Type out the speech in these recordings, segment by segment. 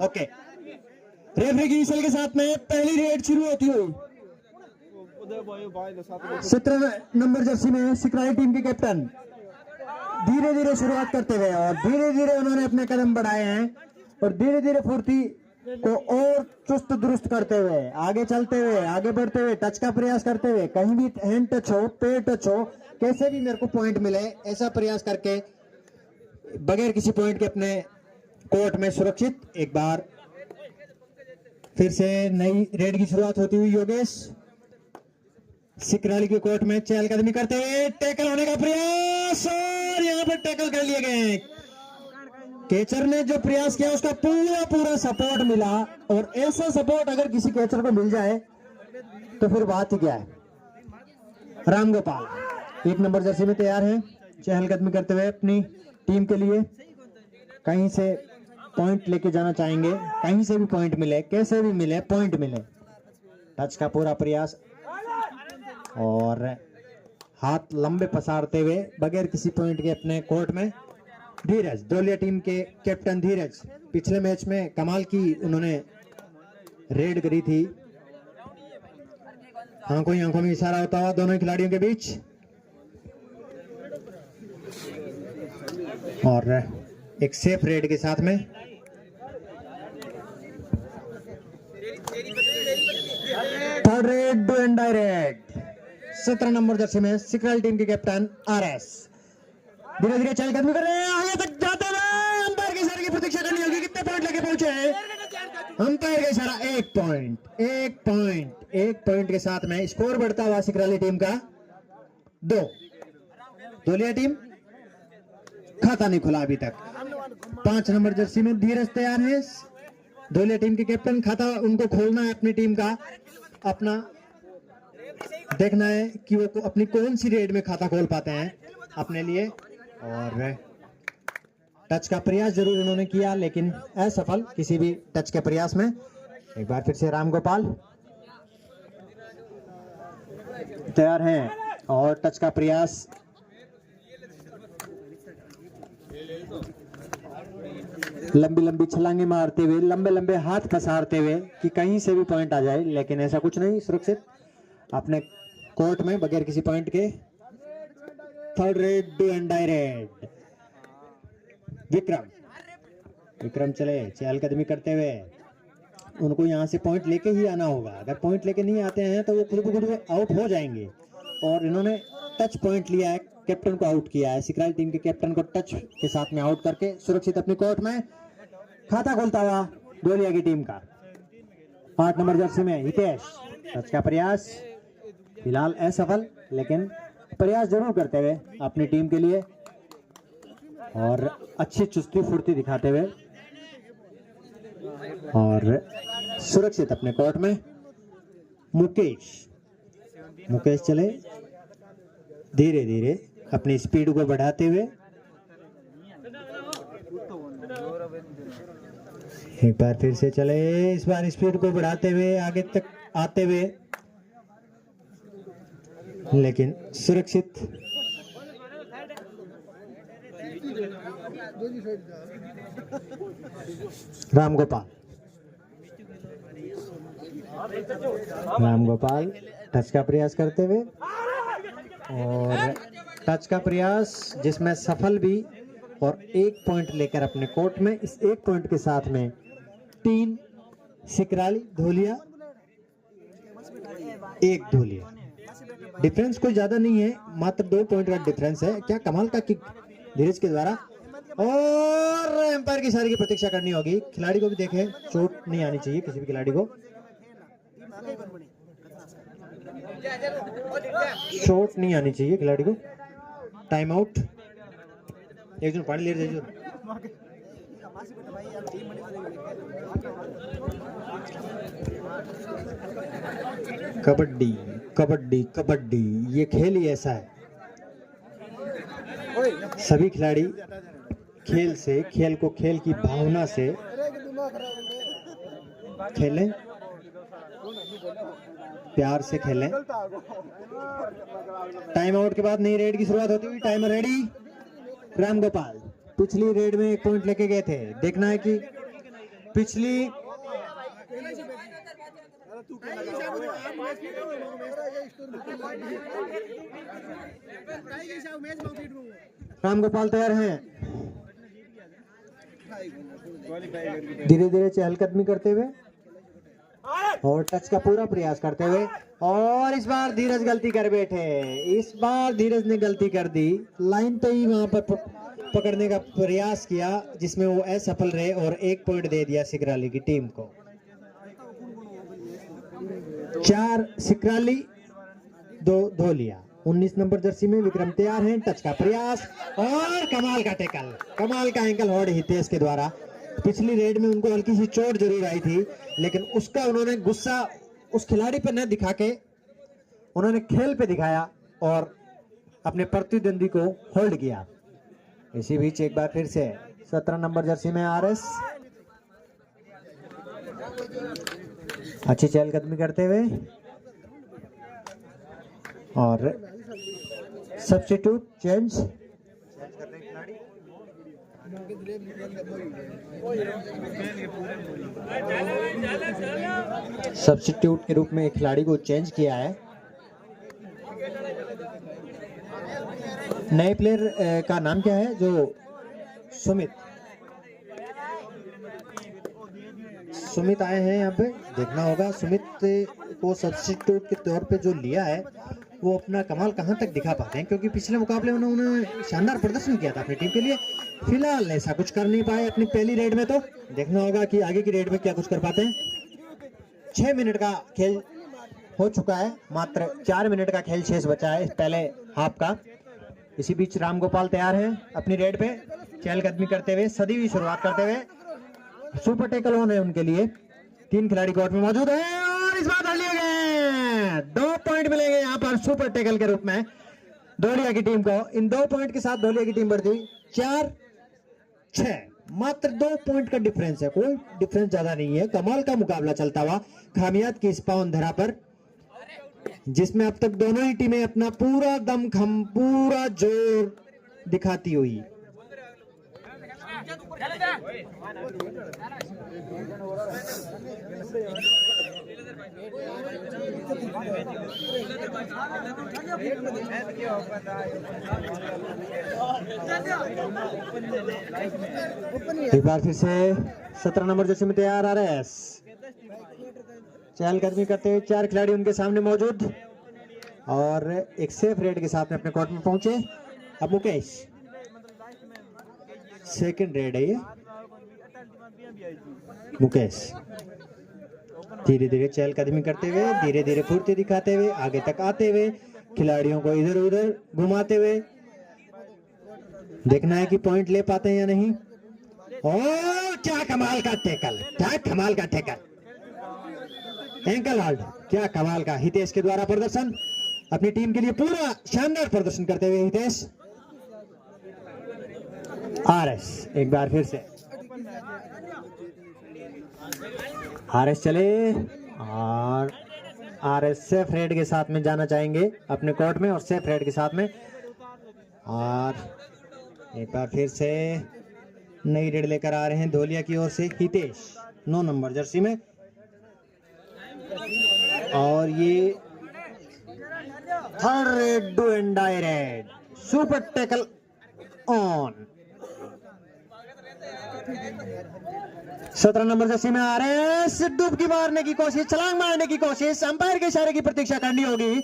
Okay, referee की whistle के साथ में पहली रेड शुरू होती हुई 17 नंबर जर्सी में सिकराई टीम के कैप्टन धीरे धीरे शुरुआत करते हुए और धीरे धीरे उन्होंने अपने कदम बढ़ाए हैं और धीरे धीरे फुर्ती को और चुस्त दुरुस्त करते हुए आगे चलते हुए आगे बढ़ते हुए टच का प्रयास करते हुए कहीं भी हैंड टच हो पैर टच हो कैसे भी मेरे को पॉइंट मिले ऐसा प्रयास करके बगैर किसी पॉइंट के अपने कोर्ट में सुरक्षित। एक बार फिर से नई रेड की शुरुआत होती हुई योगेश सिकराली के कोर्ट में चहलकदमी करते हुए टैकल होने का प्रयास और यहां पर टैकल कर लिए गए। कैचर ने जो प्रयास किया उसका पूरा सपोर्ट मिला और ऐसा सपोर्ट अगर किसी कैचर को मिल जाए तो फिर बात ही क्या है। रामगोपाल 1 नंबर जर्सी में तैयार है चहलकदमी करते हुए अपनी टीम के लिए कहीं से पॉइंट लेके जाना चाहेंगे, कहीं से भी पॉइंट मिले कैसे भी मिले पॉइंट मिले। टच का पूरा प्रयास और हाथ लंबे पसारते हुए बगैर किसी पॉइंट के अपने कोर्ट में धीरज धोलिया टीम के कैप्टन धीरज पिछले मैच में कमाल की उन्होंने रेड करी थी। आंखों ही आंखों में इशारा होता हुआ दोनों खिलाड़ियों के बीच और एक सेफ रेड के साथ में third raid do and direct 17 number jersey में सिकराली टीम के कैप्टन आरएस धीरे धीरे चहलकदमी कर रहे हैं आगे तक जाते हुए अंपायर के इशारे की प्रतीक्षा करनी होगी। कितने पॉइंट लेके पहुंचे हैं अंपायर का इशारा 1 पॉइंट के साथ में स्कोर बढ़ता हुआ सिकराली टीम का 2। धोलिया टीम खाता नहीं खुला अभी तक। 5 नंबर जर्सी में धीरज तैयार है धोलिया टीम के कैप्टन खाता उनको खोलना है अपनी टीम का अपना देखना है कि वो अपनी कौन सी रेड में खाता खोल पाते हैं अपने लिए। और टच का प्रयास जरूर उन्होंने किया लेकिन असफल किसी भी टच के प्रयास में। एक बार फिर से रामगोपाल तैयार हैं और टच का प्रयास लंबी लंबी छलांगे मारते हुए लंबे लंबे हाथ पसारते हुए कि कहीं से भी पॉइंट आ जाए लेकिन ऐसा कुछ नहीं सुरक्षित अपने कोर्ट में बगैर किसी पॉइंट के। Third raid do and direct Vikram चले चहलकदमी करते हुए उनको यहां से पॉइंट लेके ही आना होगा। अगर पॉइंट लेके नहीं आते हैं तो वो खुद आउट हो जाएंगे और इन्होंने टच पॉइंट लिया है कैप्टन को आउट किया है। सिकराली टीम के कैप्टन को टच के साथ में आउट करके सुरक्षित अपनी कोर्ट में खाता खोलता हुआ धोलिया की टीम का 8 नंबर जर्सी में हितेश टच का प्रयास फिलहाल असफल लेकिन प्रयास जरूर करते हुए अपनी टीम के लिए और अच्छी चुस्ती फुर्ती दिखाते हुए और सुरक्षित अपने कोर्ट में। मुकेश चले धीरे धीरे अपनी स्पीड को बढ़ाते हुए एक बार फिर से चले इस बार स्पीड को बढ़ाते हुए आगे तक आते हुए लेकिन सुरक्षित। रामगोपाल टच का प्रयास करते हुए और टच का प्रयास जिसमें सफल भी और 1 पॉइंट लेकर अपने कोर्ट में इस 1 पॉइंट के साथ में 3 सिकराली धोलिया 1 धोलिया डिफरेंस कोई ज्यादा नहीं है मात्र 2 पॉइंट का डिफरेंस है। क्या कमाल का किक धीरज के द्वारा और एम्पायर की इशारे की प्रतीक्षा करनी होगी। खिलाड़ी को भी देखें चोट नहीं आनी चाहिए किसी भी खिलाड़ी को चोट नहीं आनी चाहिए खिलाड़ी को। टाइम आउट एक जन पानी ले रहे कबड्डी कबड्डी कबड्डी ये खेल ही ऐसा है सभी खिलाड़ी खेल से खेल को खेल की भावना से खेलें प्यार से खेलें। टाइम आउट के बाद नई रेड की शुरुआत होती हुई टाइमर रेडी। रामगोपाल पिछली रेड में 1 पॉइंट लेके गए थे देखना है कि पिछली रामगोपाल तैयार हैं, धीरे धीरे चहलकदमी करते हुए और टच का पूरा प्रयास करते हुए, और इस बार धीरज गलती कर बैठे। इस बार धीरज ने गलती कर दी, लाइन पे ही वहां पर पकड़ने का प्रयास किया जिसमें वो असफल रहे और 1 पॉइंट दे दिया सिकराली की टीम को। 4 सिकराली 2 धोलिया। 19 नंबर जर्सी में विक्रम तैयार हैं, टच का प्रयास और कमाल का टैकल, कमाल का एंकल होल्ड हितेश के द्वारा। पिछली रेड में उनको हल्की सी चोट जरूर आई थी, लेकिन उसका उन्होंने गुस्सा उस खिलाड़ी पर न दिखा के उन्होंने खेल पे दिखाया और अपने प्रतिद्वंदी को होल्ड किया। इसी बीच एक बार फिर से 17 नंबर जर्सी में आरएस अच्छी चहलकदमी करते हुए और सब्स्टिट्यूट चेंज करने खिलाड़ी सब्स्टिट्यूट के रूप में एक खिलाड़ी को चेंज किया है। नए प्लेयर का नाम क्या है? जो सुमित आए हैं यहाँ पे, देखना होगा सुमित को सब्स्टिट्यूट के तौर पे जो लिया है वो अपना कमाल कहां तक दिखा पाते हैं, क्योंकि पिछले मुकाबले में उन्होंने शानदार प्रदर्शन किया था अपनी टीम के लिए। फिलहाल ऐसा कुछ कर नहीं पाए अपनी पहली रेड में, तो देखना होगा कि आगे की रेड में क्या कुछ कर पाते हैं। 6 मिनट का खेल हो चुका है, मात्र 4 मिनट का खेल शेष बचा है इस पहले हाफ का। इसी बीच रामगोपाल तैयार हैं अपनी रेड पे चहलकदमी करते हुए, सदी हुई शुरुआत करते हुए। सुपर टैकल ऑन है उनके लिए, 3 खिलाड़ी कोर्ट में मौजूद है और इस बार लिए गए 2 पॉइंट मिलेंगे यहाँ पर सुपर टैकल के रूप में धोलिया की टीम को। इन 2 पॉइंट के साथ धोलिया की टीम बढ़ती हुई 4-6, मात्र 2 पॉइंट का डिफरेंस है, कोई डिफरेंस ज्यादा नहीं है। कमाल का मुकाबला चलता हुआ खामियात की इस पावन धरा पर, जिसमें अब तक दोनों ही टीमें अपना पूरा दमखम पूरा जोर दिखाती हुई। एक बार फिर से 17 नंबर जर्सी में तैयार आरएस चहलकदमी करते हुए, 4 खिलाड़ी उनके सामने मौजूद और एक सेफ रेड के साथ में अपने कोर्ट में पहुंचे। अब मुकेश, सेकंड रेड है ये, मुकेश धीरे धीरे चहलकदमी करते हुए, धीरे धीरे फुर्ती दिखाते हुए, आगे तक आते हुए, खिलाड़ियों को इधर उधर घुमाते हुए, देखना है कि पॉइंट ले पाते हैं या नहीं। और क्या कमाल का टैकल, क्या कमाल का टैकल, एंकल होल्ड, क्या कमाल का हितेश के द्वारा प्रदर्शन, अपनी टीम के लिए पूरा शानदार प्रदर्शन करते हुए हितेश। आरएस एक बार फिर से आरएस चले और आरएस सेफ रेड के साथ में जाना चाहेंगे अपने कोर्ट में और सेफ रेड के साथ में। और एक बार फिर से नई रेड लेकर आ रहे हैं धोलिया की ओर से हितेश 9 नंबर जर्सी में, और ये third raid do and die raid, super tackle on. 17 number jersey में आ रहे हैं, डुबकी मारने की कोशिश, छलांग मारने की कोशिश, अंपायर के इशारे की प्रतीक्षा करनी होगी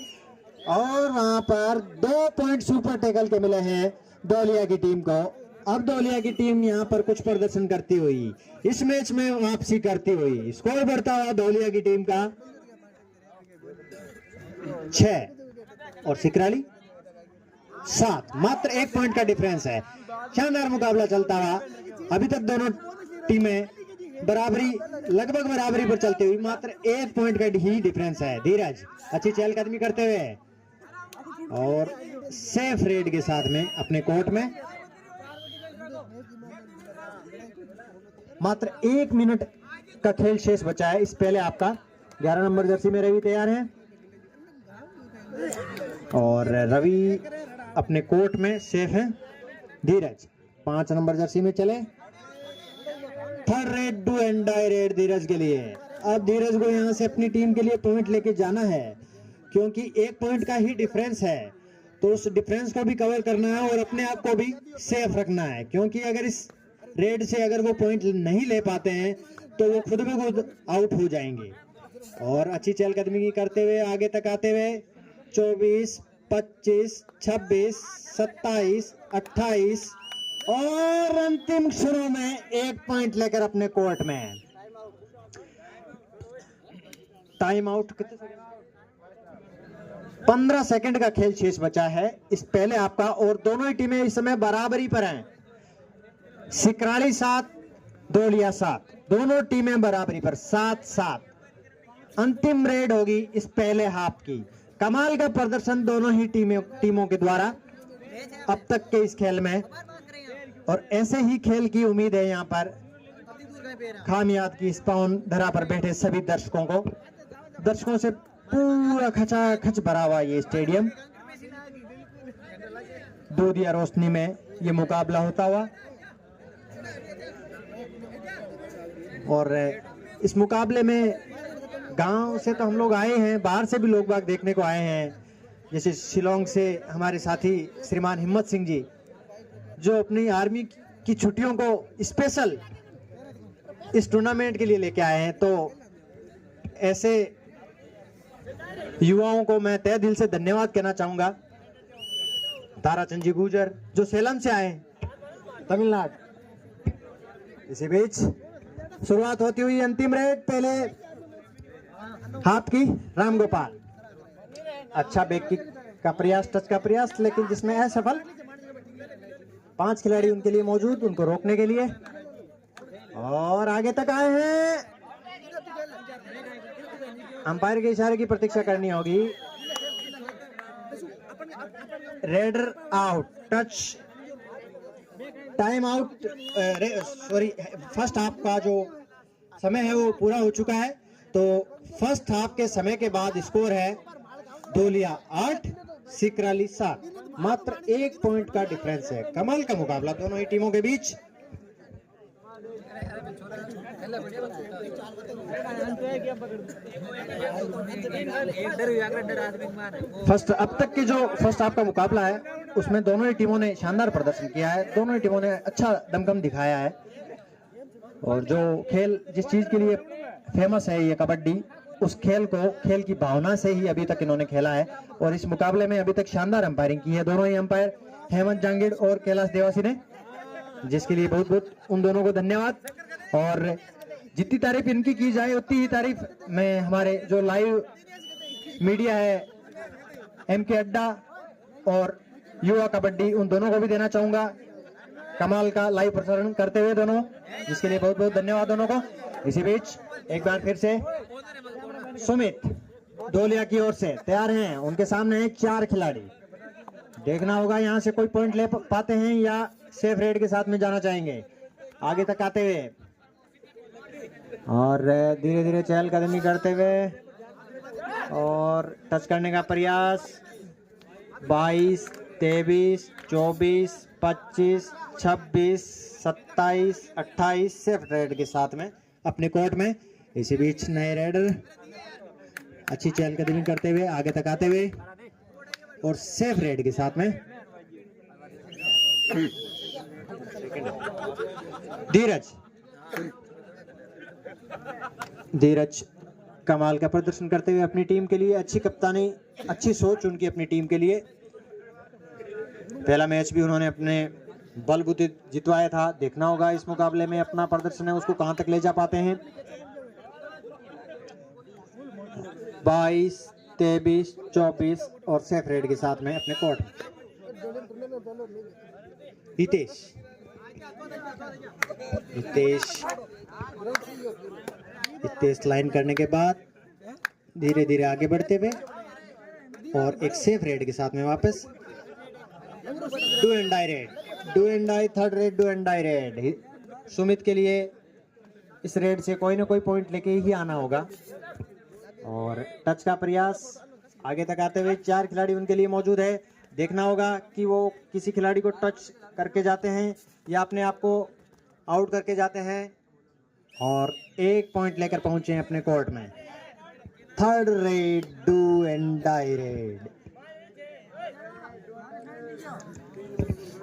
और वहां पर 2 पॉइंट सुपर टैकल के मिले हैं धोलिया की टीम को। अब धोलिया की टीम यहां पर कुछ प्रदर्शन करती हुई, इस मैच में वापसी करती हुई, स्कोर बढ़ता हुआ धोलिया की टीम का 6 और सिकराली 7, मात्र 1 पॉइंट का डिफरेंस है। शानदार मुकाबला चलता हुआ, अभी तक दोनों टीमें बराबरी, लगभग बराबरी पर चलती हुई, मात्र 1 पॉइंट का ही डिफरेंस है। धीरज अच्छी चहलकदमी करते हुए और सेफ रेड के साथ में अपने कोर्ट में, मात्र 1 मिनट का खेल शेष बचा है इस पहले आपका। 11 नंबर जर्सी में रवि तैयार है और रवि अपने कोर्ट में सेफ है। धीरज 5 नंबर जर्सी में चले third raid do and die raid Dheeraj के लिए। अब धीरज को यहाँ से अपनी टीम के लिए पॉइंट लेके जाना है, क्योंकि एक पॉइंट का ही डिफरेंस है, तो उस डिफरेंस को भी कवर करना है और अपने आप को भी सेफ रखना है, क्योंकि अगर इस रेड से अगर वो पॉइंट नहीं ले पाते हैं तो वो खुद भी खुद आउट हो जाएंगे। और अच्छी चहलकदमी करते हुए आगे तक आते हुए 24, 25, 26, 27, 28 और अंतिम शुरू में 1 पॉइंट लेकर अपने कोर्ट में। टाइम आउट 15 सेकंड का खेल शेष बचा है इस पहले आपका, और दोनों ही टीमें इस समय बराबरी पर हैं। सिकराली 7, धोलिया 7, दोनों टीमें बराबरी पर 7-7। अंतिम रेड होगी इस पहले हाफ की। कमाल का प्रदर्शन दोनों ही टीमों के द्वारा अब तक के इस खेल में, और ऐसे ही खेल की उम्मीद है यहाँ पर खामियाद की इस पावन धरा पर बैठे सभी दर्शकों को। दर्शकों से पूरा खचाखच भरा हुआ ये स्टेडियम, दूधिया रोशनी में ये मुकाबला होता हुआ। और इस मुकाबले में गांव से तो हम लोग आए हैं, बाहर से भी लोग बाग देखने को आए हैं, जैसे शिलोंग से हमारे साथी श्रीमान हिम्मत सिंह जी, जो अपनी आर्मी की छुट्टियों को स्पेशल इस टूर्नामेंट के लिए लेके आए हैं। तो ऐसे युवाओं को मैं तहे दिल से धन्यवाद कहना चाहूंगा। ताराचंद जी गुजर जो सेलम से आए तमिलनाडु। इसी बीच शुरुआत होती हुई अंतिम रेड पहले हाथ की रामगोपाल, अच्छा बैक किक का प्रयास, टच का प्रयास, लेकिन जिसमें असफल। 5 खिलाड़ी उनके लिए मौजूद, उनको रोकने के लिए, और आगे तक आए हैं। अंपायर के इशारे की प्रतीक्षा करनी होगी। Raider out, touch, time out, sorry, first half का जो समय है वो पूरा हो चुका है। तो फर्स्ट हाफ के समय के बाद स्कोर है धोलिया 8, सिकराली 7, मात्र 1 पॉइंट का डिफरेंस है। कमाल का मुकाबला दोनों ही टीमों के बीच। अब तक की जो फर्स्ट हाफ का मुकाबला है उसमें दोनों ही टीमों ने शानदार प्रदर्शन किया है, दोनों ही टीमों ने अच्छा दमखम दिखाया है। और जो खेल जिस चीज के लिए फेमस है ये कबड्डी, उस खेल को, खेल की भावना से ही अभी तक इन्होंने खेला है। और इस मुकाबले में अभी तक शानदार अंपायरिंग की है दोनों ही अंपायर, हेमंत जांगिड़ और कैलाश देवासी ने, जिसके लिए बहुत बहुत उन दोनों को धन्यवाद। और जितनी तारीफ इनकी की जाए उतनी ही तारीफ मैं हमारे जो लाइव मीडिया है MK अड्डा और युवा कबड्डी, उन दोनों को भी देना चाहूंगा। कमाल का लाइव प्रसारण करते हुए दोनों, जिसके लिए बहुत बहुत धन्यवाद दोनों को। इसी बीच एक बार फिर से सुमित धोलिया की ओर से तैयार हैं, उनके सामने हैं 4 खिलाड़ी। देखना होगा यहाँ से कोई पॉइंट ले पाते हैं या सेफ रेड के साथ में जाना चाहेंगे। आगे तक आते हुए और धीरे धीरे चहलकदमी करते हुए और टच करने का प्रयास। 22, 23, 24, 25, 26, 27, 28 सेफ रेड के साथ में अपने कोर्ट में। इसी बीच नए रेडर अच्छी चहलकदमी करते हुए आगे तक आते हुए और सेफ रेड के साथ में धीरज कमाल का प्रदर्शन करते हुए अपनी टीम के लिए, अच्छी कप्तानी, अच्छी सोच उनकी अपनी टीम के लिए। पहला मैच भी उन्होंने अपने बलबूते जितवाया था। देखना होगा इस मुकाबले में अपना प्रदर्शन है उसको कहां तक ले जा पाते हैं। 22, 23, 24 और सेफ रेड के साथ में अपने कोर्ट। हितेश लाइन करने के बाद धीरे धीरे आगे बढ़ते हुए और एक सेफ रेड के साथ में वापस। Do and die raid, do and die, third raid, do and die raid. Sumit के लिए इस रेड से कोई ना कोई पॉइंट लेके ही आना होगा। और टच का प्रयास, आगे तक आते हुए 4 खिलाड़ी उनके लिए मौजूद है। देखना होगा कि वो किसी खिलाड़ी को टच करके जाते हैं या अपने आप को आउट करके जाते हैं। और 1 पॉइंट लेकर पहुंचे हैं अपने कोर्ट में। Third raid, do and die raid.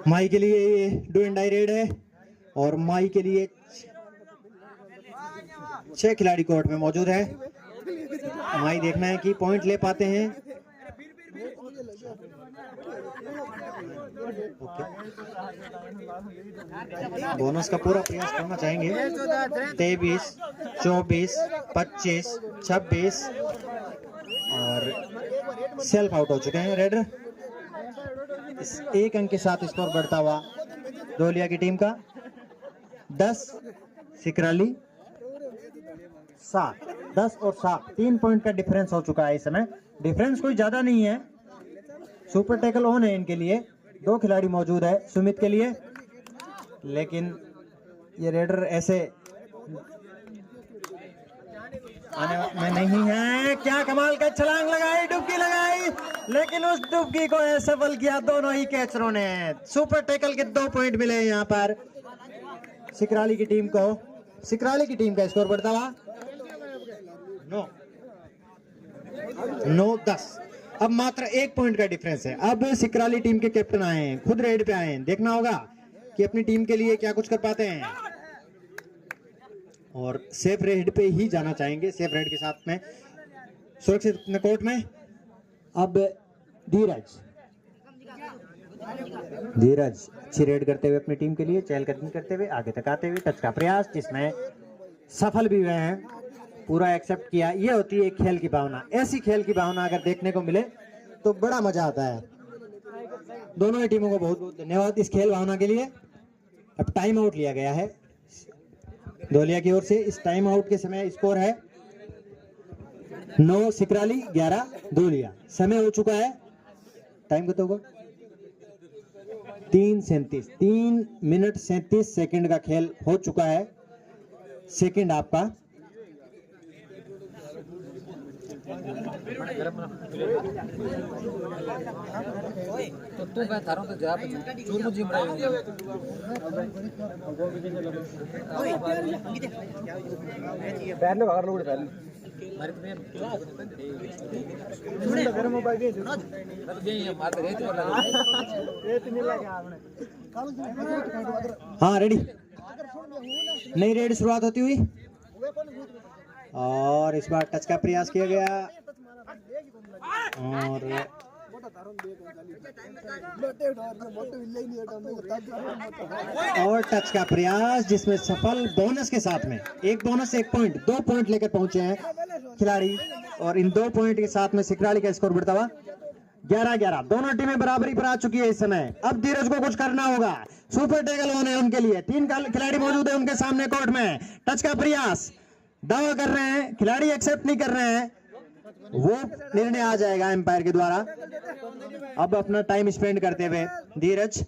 माई के लिए ये डू एंड डाई रेड है और माई के लिए 6 खिलाड़ी कोर्ट में मौजूद है। माई देखना है कि पॉइंट ले पाते हैं। बोनस का पूरा प्रयास करना चाहेंगे। 23, 24, 25, 26 और सेल्फ आउट हो चुके हैं रेडर। इस 1 अंक के साथ स्कोर बढ़ता हुआ धोलिया की टीम का 10, सिकराली 7। 10 और 7 3 पॉइंट का डिफरेंस हो चुका है। इस समय डिफरेंस कोई ज्यादा नहीं है। सुपर टैकल ऑन है इनके लिए। 2 खिलाड़ी मौजूद है सुमित के लिए, लेकिन ये रेडर ऐसे आने में नहीं है। क्या कमाल का छलांग लगाई, डुबकी लगाई, लेकिन उस डुबकी को सफल किया दोनों ही कैचरों ने। सुपर टैकल के 2 पॉइंट मिले यहाँ पर सिकराली की टीम को। सिकराली की टीम का स्कोर बढ़ता हुआ 9-10। अब मात्र 1 पॉइंट का डिफरेंस है। अब सिकराली टीम के कैप्टन आए हैं, खुद रेड पे आए हैं। देखना होगा कि अपनी टीम के लिए क्या कुछ कर पाते हैं और सेफ रेड पे ही जाना चाहेंगे। सेफ रेड के साथ में सुरक्षित अपने कोर्ट में। अब धीरज अच्छी रेड करते हुए अपनी टीम के लिए चहलकदमी करते हुए आगे तक आते हुए टच का प्रयास, जिसमें सफल भी हुए हैं। पूरा एक्सेप्ट किया। ये होती है खेल की भावना। ऐसी खेल की भावना अगर देखने को मिले तो बड़ा मजा आता है। दोनों ही टीमों को बहुत बहुत धन्यवाद इस खेल भावना के लिए। अब टाइम आउट लिया गया है धोलिया की ओर से। इस टाइम आउट के समय स्कोर है 9 सिकराली, 11 धोलिया। समय हो चुका है, टाइम कितना होगा? 3:37, 3 मिनट 37 सेकंड का खेल हो चुका है। सेकंड आपका तो मैं थारों तो जा चूर जिम रहा हूं बैठ लो अगर लोग बैठ लो मारे में सुन घर मोबाइल दे मत दे ये मार रेत वाला रेत नहीं लगा आपने। हाँ रेडी, नई रेड शुरुआत होती हुई और इस बार टच का प्रयास किया गया और टच का प्रयास जिसमें सफल। बोनस के साथ में 1 बोनस 1 पॉइंट, 2 पॉइंट लेकर पहुंचे हैं खिलाड़ी और इन 2 पॉइंट के साथ में सिकराली का स्कोर बढ़ता हुआ 11-11। दोनों टीमें बराबरी पर आ चुकी है इस समय। अब धीरज को कुछ करना होगा। सुपर टैकल होने हैं उनके लिए। 3 खिलाड़ी मौजूद है उनके सामने कोर्ट में। टच का प्रयास, दावा कर रहे हैं खिलाड़ी, एक्सेप्ट नहीं कर रहे हैं। वो निर्णय आ जाएगा एम्पायर के द्वारा। अब अपना टाइम स्पेंड करते हुए धीरज।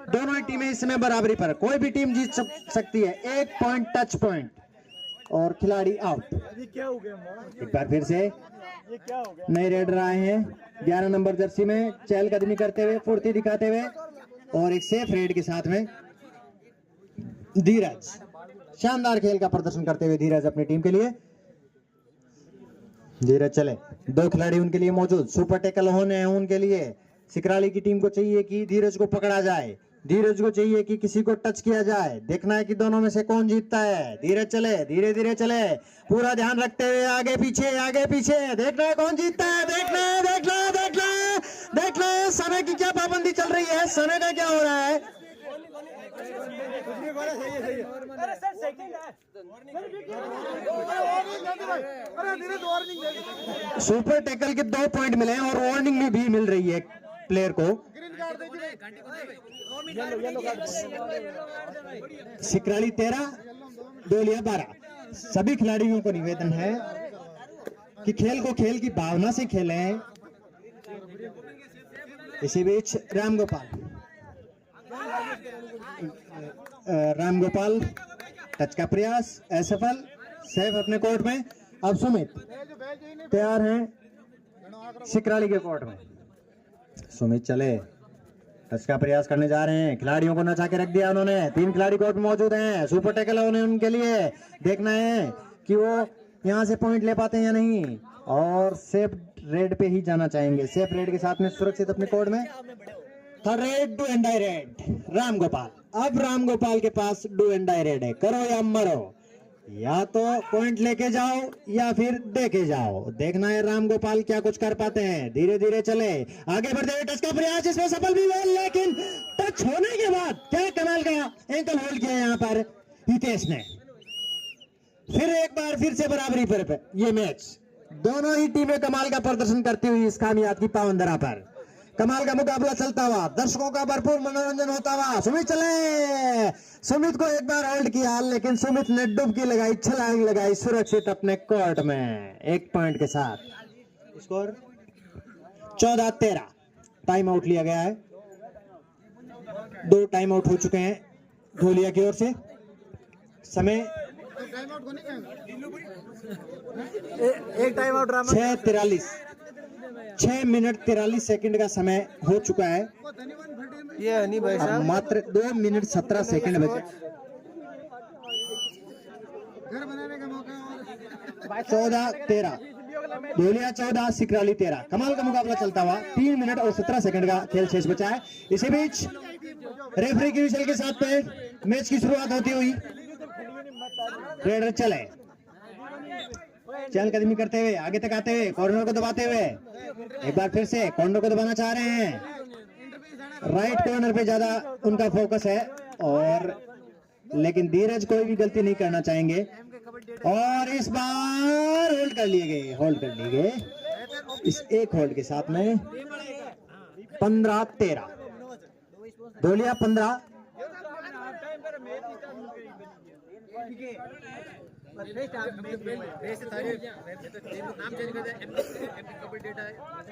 दोनों ही टीमें इस समय बराबरी पर, कोई भी टीम जीत सकती है। 1 पॉइंट टच पॉइंट और खिलाड़ी आउट। एक बार फिर से नए रेडर आए हैं 11 नंबर जर्सी में, चहलकदमी करते हुए, फुर्ती दिखाते हुए और एक सेफ रेड के साथ में धीरज। शानदार खेल का प्रदर्शन करते हुए धीरज अपनी टीम के लिए। धीरज चले, 2 खिलाड़ी उनके लिए मौजूद। सुपर टैकल होने हैं उनके लिए। सिकराली की टीम को चाहिए कि धीरज को पकड़ा जाए, धीरज को चाहिए कि किसी को टच किया जाए। देखना है कि दोनों में से कौन जीतता है। धीरज चले, धीरे धीरे चले, पूरा ध्यान रखते हुए आगे पीछे आगे पीछे। देखना है कौन जीतता है। देखना है, देखना है, देखना है, देखना है। समय की क्या पाबंदी चल रही है, समय का क्या हो रहा है? सुपर टैकल के 2 पॉइंट मिले हैं और वार्निंग भी मिल रही है प्लेयर को। सिकराली 13, धोलिया 12। सभी खिलाड़ियों को निवेदन है कि खेल को खेल की भावना से खेलें। इसी बीच रामगोपाल टच का प्रयास असफल, सेफ अपने कोर्ट में। अब सुमित तैयार हैं सिकराली के कोर्ट में। सुमित चले, टच का प्रयास करने जा रहे हैं, खिलाड़ियों को नचा के रख दिया उन्होंने। 3 खिलाड़ी कोर्ट में मौजूद हैं, सुपर टैकल है उन्हें, उनके लिए देखना है कि वो यहाँ से पॉइंट ले पाते हैं या नहीं, और सेफ रेड पे ही जाना चाहेंगे। सेफ रेड के साथ में सुरक्षित अपने कोर्ट में। Third raid, do and die raid, Ram Gopal. अब राम गोपाल के पास डू एंड डाई रेड है, करो या मरो, या तो पॉइंट लेके जाओ या फिर देके जाओ। देखना है राम गोपाल क्या कुछ कर पाते हैं। धीरे धीरे चले, आगे बढ़ते हुए टच का प्रयास, इसमें सफल भी हुए, लेकिन टच होने के बाद क्या कमाल का एंकल होल्ड किया यहाँ पर हितेश ने। फिर एक बार फिर से बराबरी पर ये मैच, दोनों ही टीमें कमाल का प्रदर्शन करती हुई इस कामयाब की पावनधरा पर। कमाल का मुकाबला चलता हुआ, दर्शकों का भरपूर मनोरंजन होता हुआ। सुमित चले, सुमित को एक बार होल्ड किया, लेकिन सुमित ने डुबकी लगाई, छलांग लगाई सुरक्षित अपने कोर्ट में 1 पॉइंट के साथ। स्कोर 14-13। टाइम आउट लिया गया है, 2 टाइम आउट हो चुके हैं ढोलिया की ओर से। समय एक टाइम आउट 6 मिनट 43 सेकंड का समय हो चुका है। ये नहीं भाई साहब, मात्र 2 मिनट 17 सेकंड बचे। 14-13, ढोलिया 14, सिकराली 13। कमाल का मुकाबला चलता हुआ, 3 मिनट और 17 सेकंड का खेल शेष बचा है। इसी बीच रेफरी की विशल के साथ में मैच की शुरुआत होती हुई रेडर चले, चहलकदमी करते हुए आगे तक आते हुए, कॉर्नर को दबाते हुए, एक बार फिर से कॉर्नर को दबाना चाह रहे हैं। राइट कॉर्नर पे ज्यादा उनका फोकस है, और लेकिन धीरज कोई भी गलती नहीं करना चाहेंगे, और इस बार होल्ड कर लिए गए, होल्ड कर लिए गए इस एक होल्ड के साथ में। 15-13, ढोलिया 15।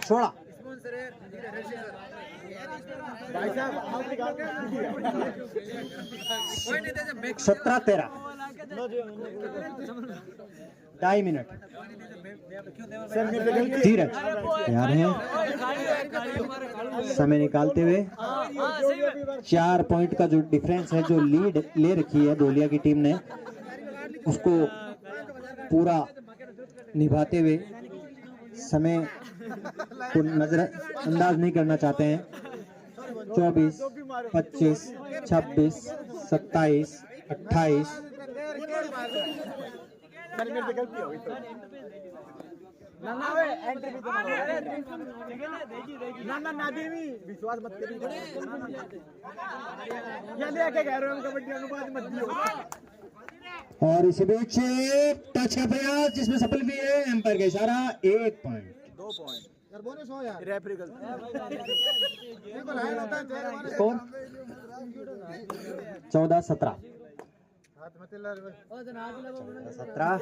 छोड़ा 17-13, 2.5 मिनट। धीरज तैयार हैं, समय निकालते हुए। 4 पॉइंट का जो डिफरेंस है, जो लीड ले रखी है ढोलिया की टीम ने, उसको पूरा निभाते हुए समय को नजरअंदाज नहीं करना चाहते हैं। 24, 25, 26, 27, 28। विश्वास मत करिए, लेके कह रहे हो कबड्डी अनुपात मत दियो। और इसी बीच टच का प्रयास, जिसमें सफल भी है, एम्पायर का इशारा। 1 पॉइंट, 2 पॉइंट यार, बोनस हो यार, रेफरी गलती। स्कोर 14-17, 17।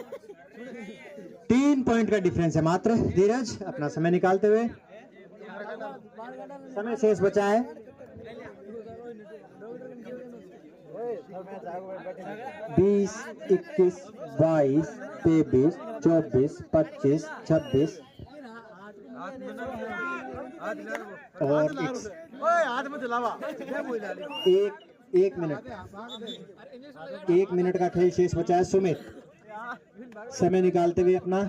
3 पॉइंट का डिफरेंस है मात्र। धीरज अपना समय निकालते हुए, समय शेष बचा है 20, 21, 22, 23, 24, 25, 26 और हाथ में चलावा। 1 मिनट, 1 मिनट का खेल शेष बचा है। सुमित समय निकालते हुए अपना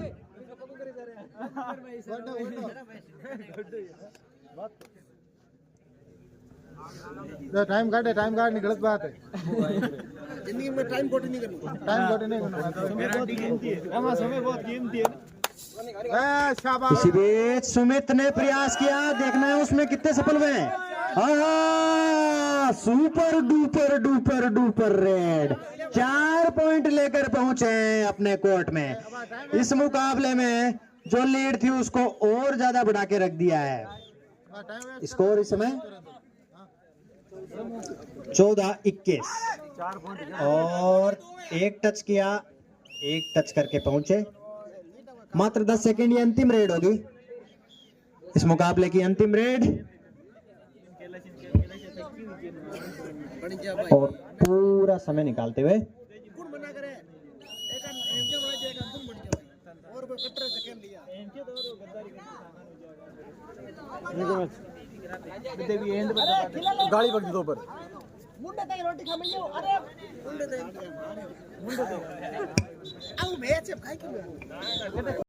टाइम काटने गलत बात है। जिंदगी में टाइम कोट नहीं करना, टाइम कोट नहीं करना, समय बहुत कीमती है। इसी बीच सुमित ने प्रयास किया, देखना है उसमें कितने सफल हुए। Super duper duper duper red 4 point लेकर पहुंचे अपने कोर्ट में। इस मुकाबले में जो लीड थी उसको और ज्यादा बढ़ा के रख दिया है। स्कोर इस समय 14-21, और 1 टच किया, 1 टच करके पहुंचे। मात्र 10 सेकंड ये अंतिम रेड होगी, इस मुकाबले की अंतिम रेड। और पूरा समय निकालते हुए गाड़ी पकड़ी दो पर मुंडे तक रोटी खा मिल अरे मुंडे तक आऊ मैच है खाई के